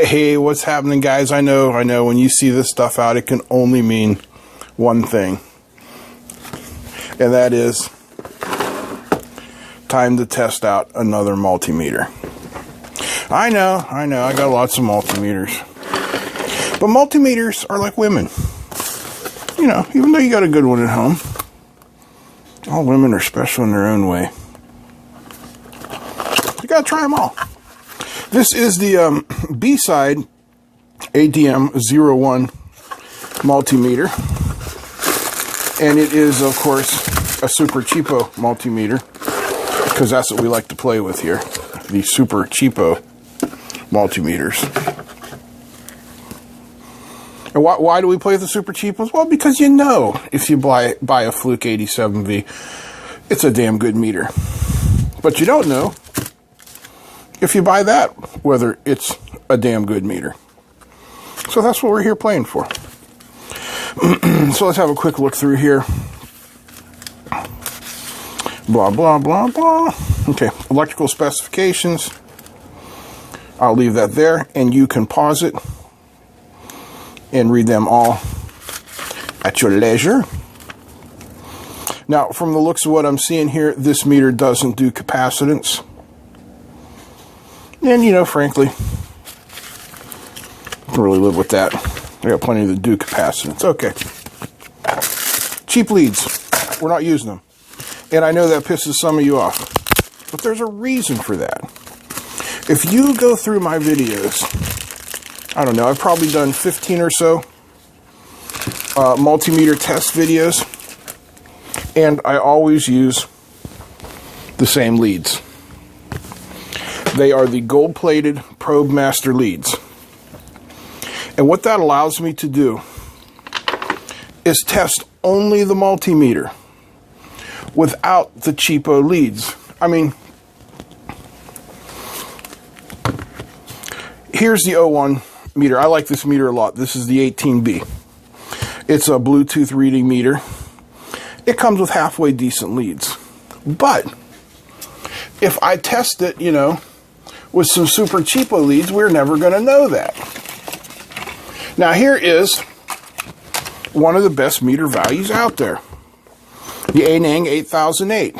Hey, what's happening, guys? I know, when you see this stuff out, it can only mean one thing. And that is time to test out another multimeter. I know, I got lots of multimeters. But multimeters are like women. You know, even though you got a good one at home, all women are special in their own way. You gotta try them all. This is the BSIDE AMD01 Multimeter. And it is, of course, a super cheapo multimeter, because that's what we like to play with here. The super cheapo multimeters. And why do we play with the super cheapos? Well, because you know, if you buy a Fluke 87V, it's a damn good meter. But you don't know if you buy that, whether it's a damn good meter. So that's what we're here playing for. So let's have a quick look through here. Blah, blah, blah, blah. Okay, electrical specifications. I'll leave that there, and you can pause it and read them all at your leisure. Now, from the looks of what I'm seeing here, this meter doesn't do capacitance. And, you know, frankly, I can really live with that. I got plenty to do capacitance. Okay. Cheap leads. We're not using them. And I know that pisses some of you off. But there's a reason for that. If you go through my videos, I don't know, I've probably done 15 or so multimeter test videos. And I always use the same leads. They are the gold-plated Probe Master leads. And what that allows me to do is test only the multimeter without the cheapo leads. I mean, here's the 01 meter. I like this meter a lot. This is the 18B. It's a Bluetooth reading meter. It comes with halfway decent leads. But if I test it, you know, with some super cheapo leads, we're never going to know that. Now here is one of the best meter values out there. The Anang 8008.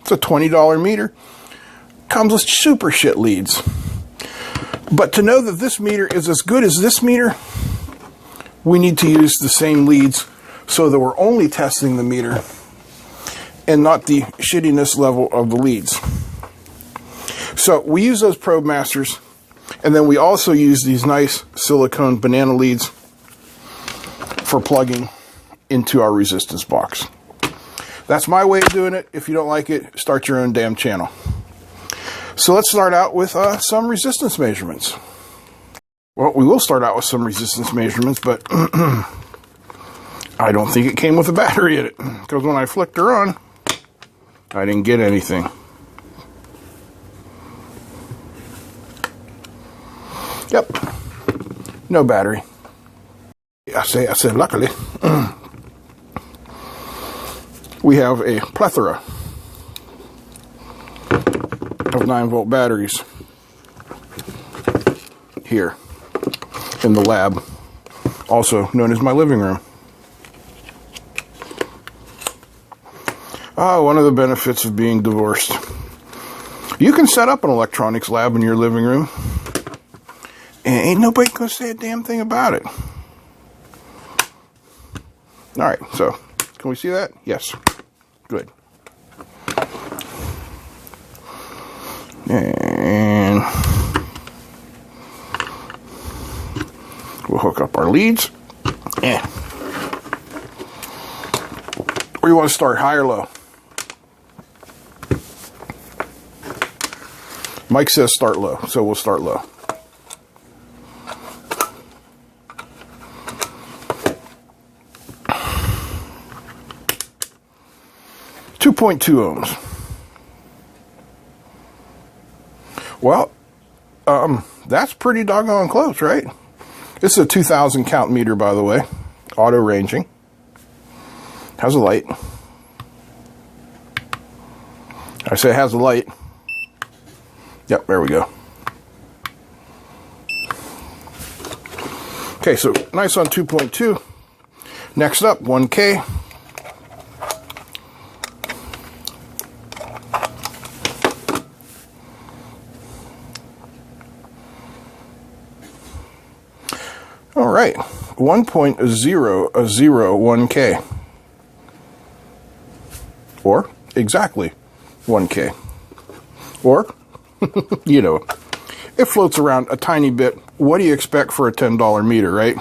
It's a $20 meter. Comes with super shit leads. But to know that this meter is as good as this meter, we need to use the same leads so that we're only testing the meter and not the shittiness level of the leads. So we use those Probe Masters, and then we also use these nice silicone banana leads for plugging into our resistance box. That's my way of doing it. If you don't like it, start your own damn channel. So let's start out with some resistance measurements. Well, we will start out with some resistance measurements, but I don't think it came with a battery in it, because when I flicked her on, I didn't get anything. Yep, no battery. I said, luckily, we have a plethora of 9-volt batteries here in the lab, also known as my living room. Oh, one of the benefits of being divorced. You can set up an electronics lab in your living room, and ain't nobody gonna say a damn thing about it. Alright, so, can we see that? Yes. Good. And we'll hook up our leads. Where you want to start, high or low? Mike says start low, so we'll start low. .2 ohms. Well, that's pretty doggone close, right? This is a 2000 count meter, by the way. Auto ranging. Has a light. I say it has a light. Yep, there we go. Okay, so nice on 2.2. Next up, 1K. All right, 1.001K. Or exactly 1K. Or, you know, it floats around a tiny bit. What do you expect for a $10 meter, right?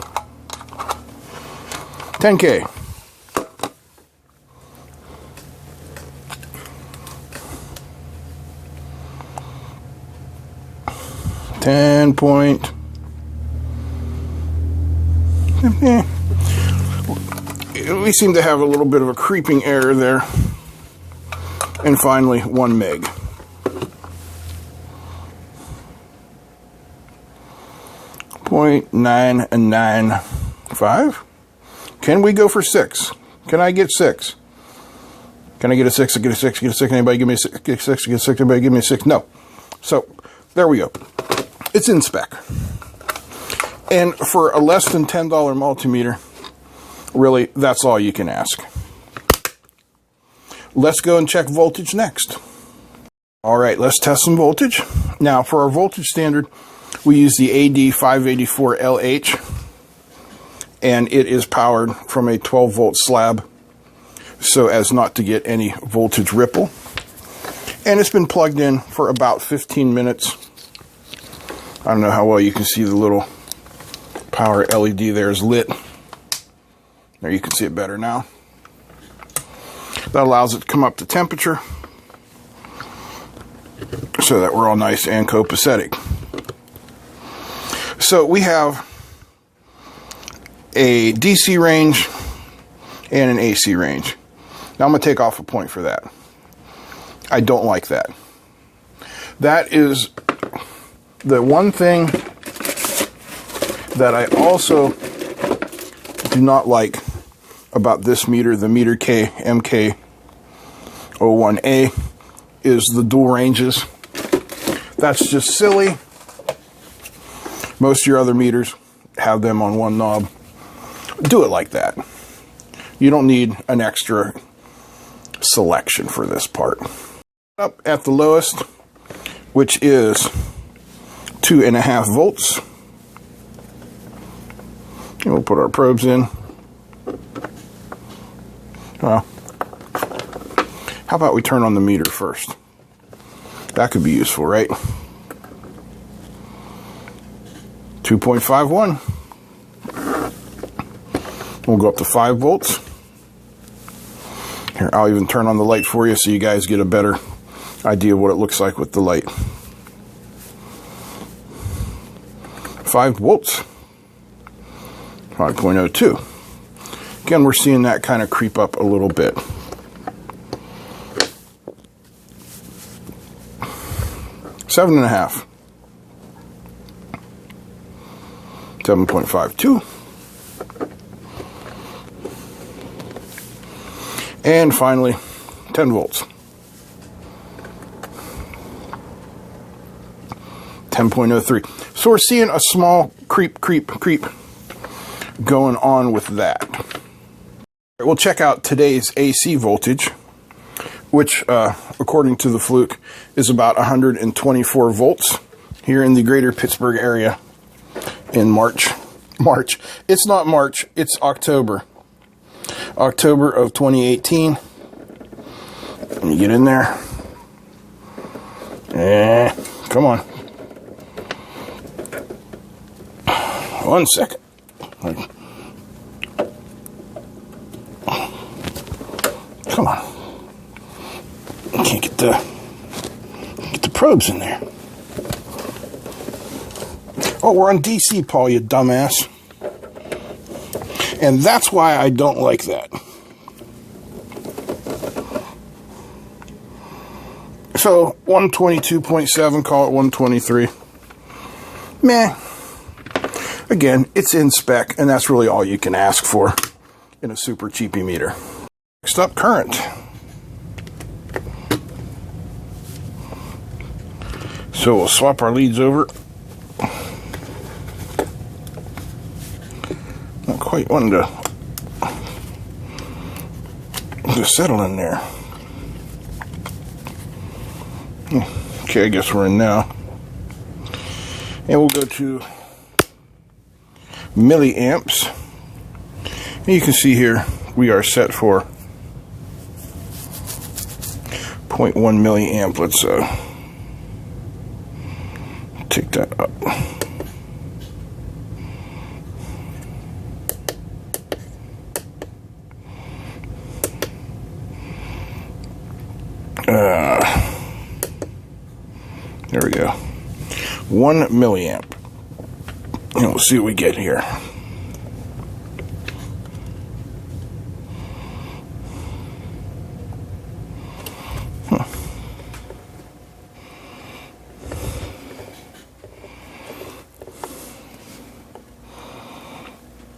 10K. We seem to have a little bit of a creeping error there. And finally, 1 meg. .995. Can we go for 6? Can I get 6? Can I get a 6? Get a 6? Get a 6? Anybody give me a 6? Get a 6? Get a 6? Anybody give me a 6? No. So there we go. It's in spec. And for a less than $10 multimeter, really, that's all you can ask. Let's go and check voltage next. All right, let's test some voltage. Now, for our voltage standard, we use the AD584LH, and it is powered from a 12-volt slab so as not to get any voltage ripple. And it's been plugged in for about 15 minutes. I don't know how well you can see the little power LED there is lit. There, you can see it better now. That allows it to come up to temperature so that we're all nice and copacetic. So we have a DC range and an AC range. Now I'm going to take off a point for that. I don't like that. That is the one thing that I also do not like about this meter, the Meter K MK01A, is the dual ranges. That's just silly. Most of your other meters have them on one knob. Do it like that. You don't need an extra selection for this part. Up at the lowest, which is 2.5 volts. And we'll put our probes in. Well, how about we turn on the meter first? That could be useful, right? 2.51. We'll go up to 5 volts. Here, I'll even turn on the light for you so you guys get a better idea of what it looks like with the light. 5 volts. 5.02. Again, we're seeing that kind of creep up a little bit. 7.5. 7.52. And finally, 10 volts. 10.03. So we're seeing a small creep going on with that. We'll check out today's AC voltage, which, according to the Fluke, is about 124 volts here in the greater Pittsburgh area in March. It's not March, it's October. October of 2018. Let me get in there. Come on. 1 second. Come on. I can't get the probes in there. Oh, we're on DC, Paul, you dumbass. And that's why I don't like that. So, 122.7, call it 123. Meh. Again, it's in spec, and that's really all you can ask for in a super cheapy meter. Next up, current. So we'll swap our leads over. Not quite wanting to settle in there. Okay, I guess we're in now. And we'll go to milliamps. And you can see here we are set for 0.1 milliamp. Let's take that up. There we go. 1 milliamp. And we'll see what we get here.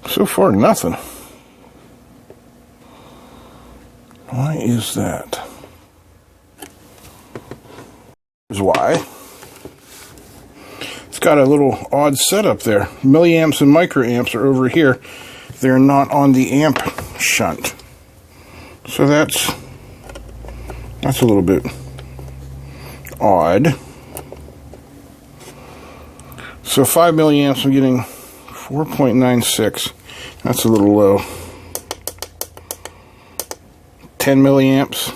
So far, nothing. Why is that? Here's why. It's got a little odd setup there. Milliamps and microamps are over here. They're not on the amp shunt. So that's a little bit odd. So 5 milliamps, I'm getting 4.96. That's a little low. 10 milliamps.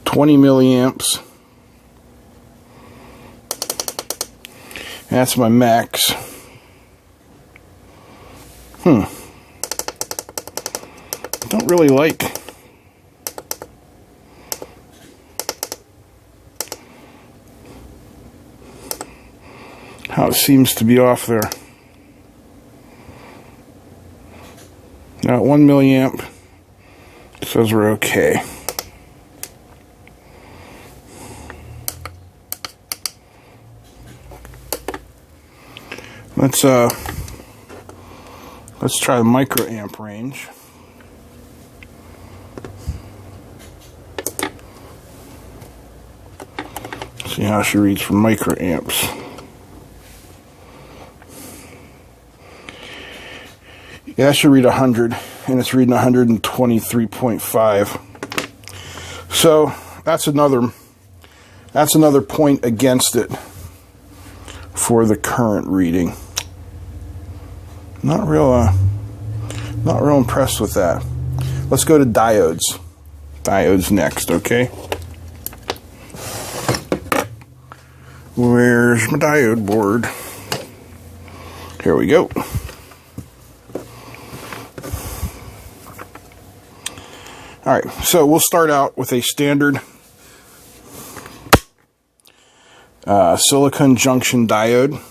20 milliamps. That's my max. Don't really like how it seems to be off there. Now at 1 milliamp, it says we're okay. Let's try the microamp range. See how she reads for microamps. Yeah, that should read 100, and it's reading 123.5. So that's another point against it for the current reading. Not real impressed with that. Let's go to diodes. Diodes next, okay? Where's my diode board? Here we go. Alright, so we'll start out with a standard silicon junction diode.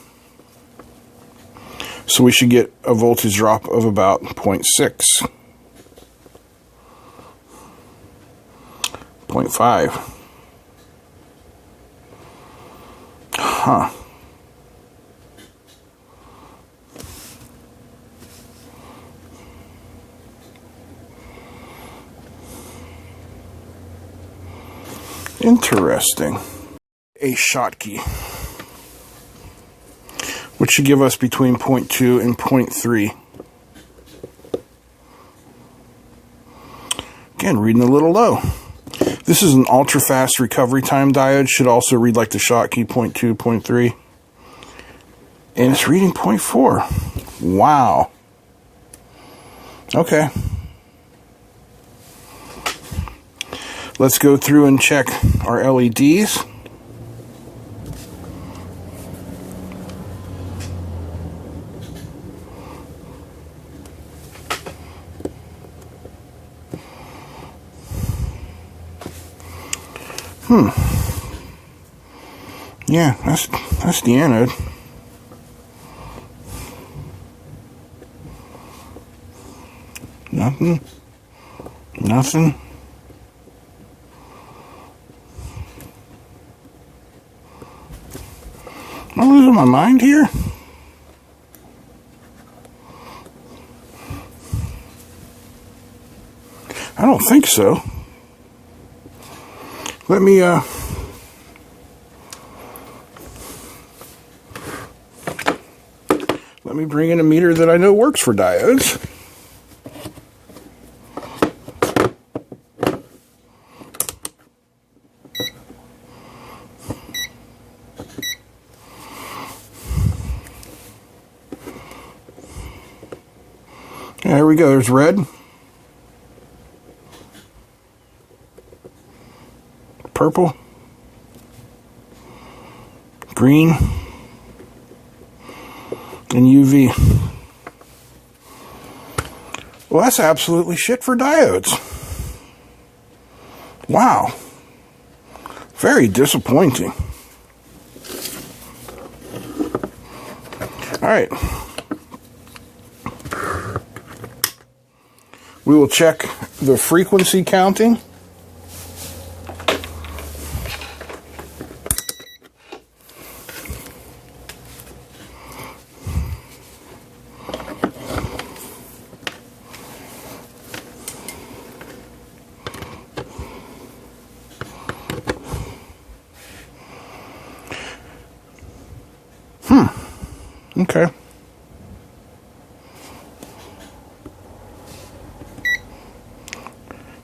So we should get a voltage drop of about 0.6. 0.5. Huh. Interesting. A Schottky, which should give us between 0.2 and 0.3. Again, reading a little low. This is an ultra-fast recovery time diode. Should also read like the Schottky, 0.2, 0.3. And it's reading 0.4. Wow. Okay. Let's go through and check our LEDs. Yeah, that's the anode. Nothing. Nothing. Am I losing my mind here? I don't think so. Let me let me bring in a meter that I know works for diodes. There we go, there's red, purple, green, and UV. Well, that's absolutely shit for diodes. Wow. Very disappointing. All right. We will check the frequency counting. Okay.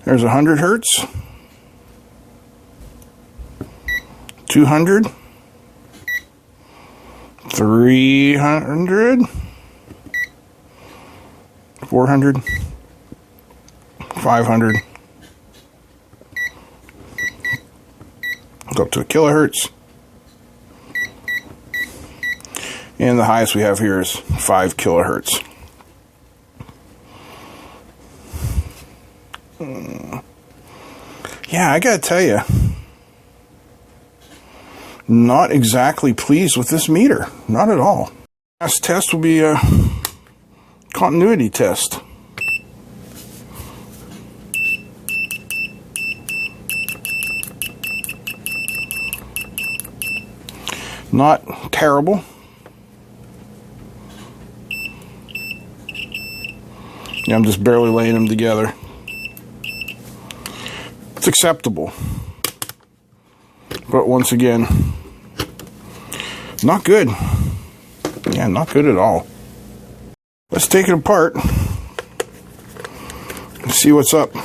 There's 100 hertz, 200, 300, 400, 500, go up to a kilohertz, and the highest we have here is 5 kilohertz. Yeah, I gotta tell you, not exactly pleased with this meter. Not at all. Last test will be a continuity test. Not terrible. Yeah, I'm just barely laying them together. It's acceptable. But once again, not good. Yeah, not good at all. Let's take it apart and see what's up.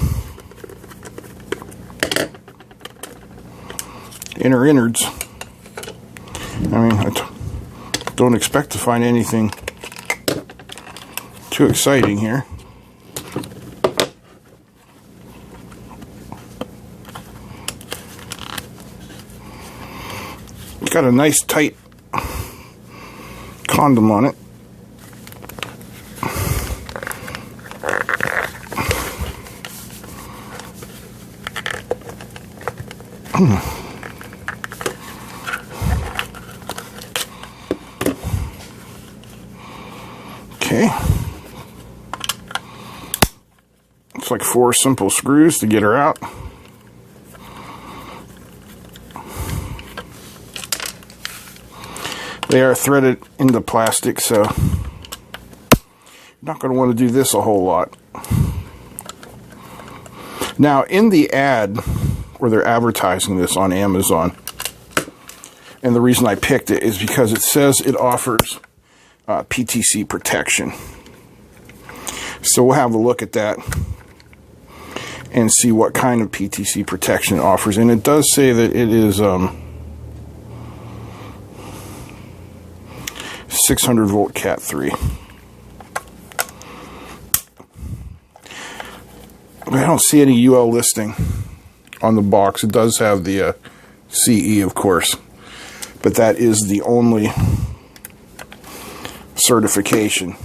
Inner innards. I mean, I don't expect to find anything too exciting here. It's got a nice tight condom on it. Okay. It's like 4 simple screws to get her out. They are threaded into plastic, so you're not going to want to do this a whole lot. Now, in the ad where they're advertising this on Amazon, and the reason I picked it is because it says it offers PTC protection. So we'll have a look at that and see what kind of PTC protection it offers. And it does say that it is 600 volt Cat 3. But I don't see any UL listing on the box. It does have the CE, of course, but that is the only certification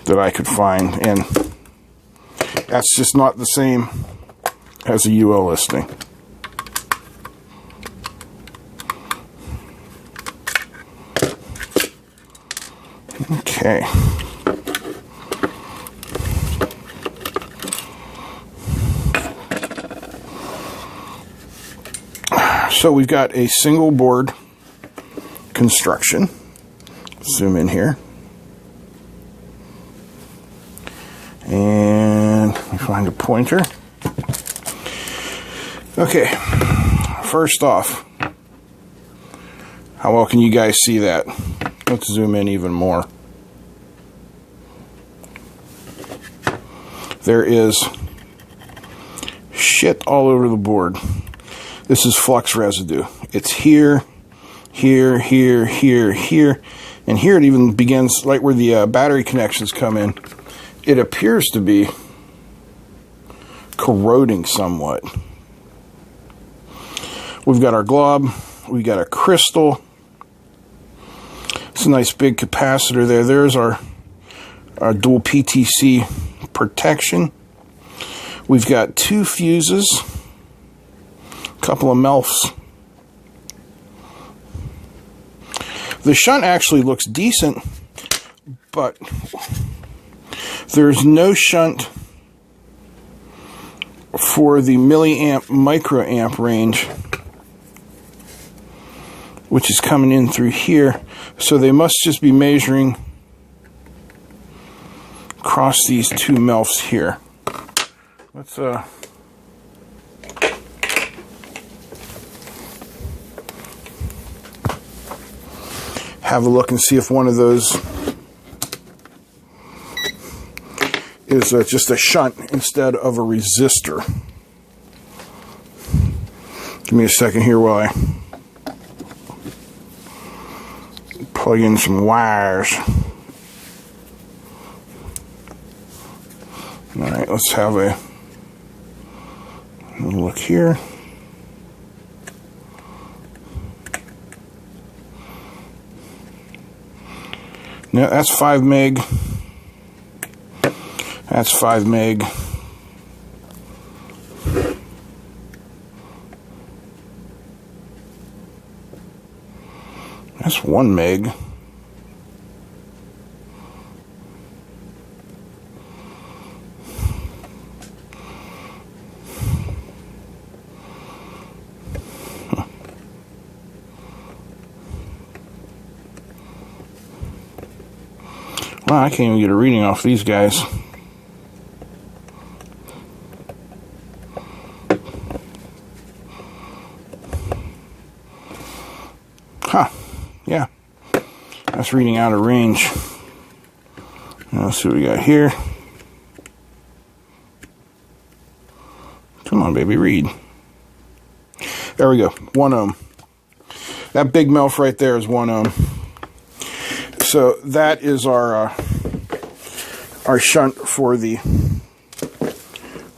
that I could find, and that's just not the same as a UL listing. Okay. So we've got a single board construction. Zoom in here. And let me find a pointer. Okay. First off, how well can you guys see that? Let's zoom in even more. There is shit all over the board. This is flux residue. It's here, here, here, here, here, and here it even begins right where the battery connections come in. It appears to be corroding somewhat. We've got our glob, we've got a crystal. It's a nice big capacitor there. There's our dual PTC protection. We've got 2 fuses, a couple of MELFs. The shunt actually looks decent, but there's no shunt for the milliamp microamp range, which is coming in through here. So they must just be measuring across these 2 MELFs here. Let's have a look and see if one of those is just a shunt instead of a resistor. Give me a second here while I plug in some wires. Alright, let's have a look here. No, that's 5 meg. That's 5 meg. That's 1 meg. Wow, I can't even get a reading off these guys. Huh, yeah. That's reading out of range. Now let's see what we got here. Come on, baby, read. There we go, 1 ohm. That big MELF right there is 1 ohm. So that is our shunt for the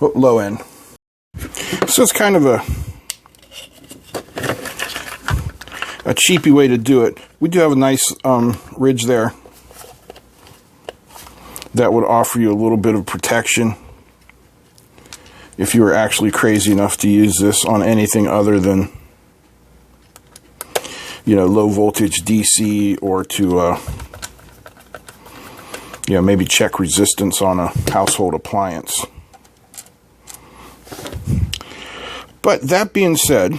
low end. So it's kind of a cheapy way to do it. We do have a nice ridge there that would offer you a little bit of protection if you were actually crazy enough to use this on anything other than, you know, low voltage DC, or to you know, maybe check resistance on a household appliance. But that being said,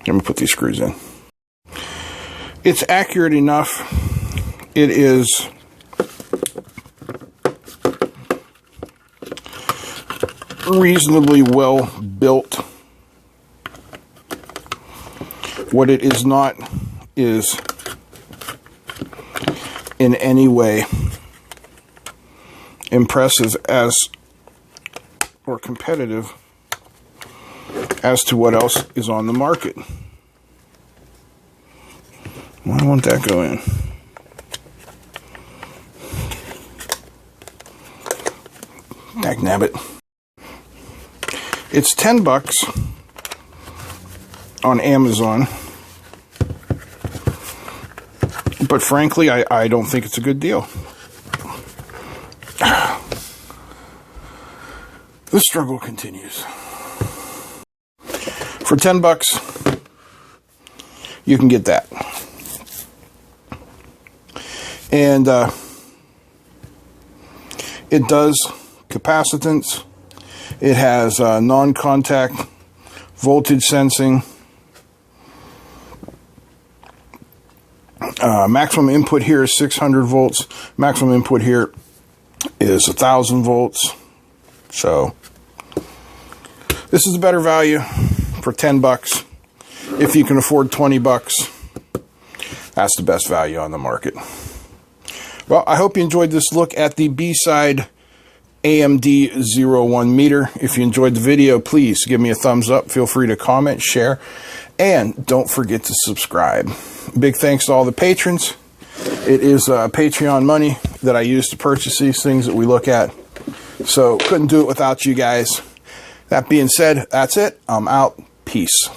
let me put these screws in. It's accurate enough. It is reasonably well built. What it is not is in any way impressive as or competitive as to what else is on the market. Why won't that go in? Dagnabbit. It's $10 on Amazon. But frankly, I don't think it's a good deal. The struggle continues. For $10, you can get that. And it does capacitance. It has non-contact voltage sensing. Maximum input here is 600 volts. Maximum input here is 1,000 volts. So this is a better value for $10. If you can afford $20, That's the best value on the market. Well, I hope you enjoyed this look at the BSIDE AMD01 meter. If you enjoyed the video, please give me a thumbs up. Feel free to comment, share, and don't forget to subscribe. Big thanks to all the patrons. It is Patreon money that I use to purchase these things that we look at. So couldn't do it without you guys. That being said, that's it. I'm out. Peace.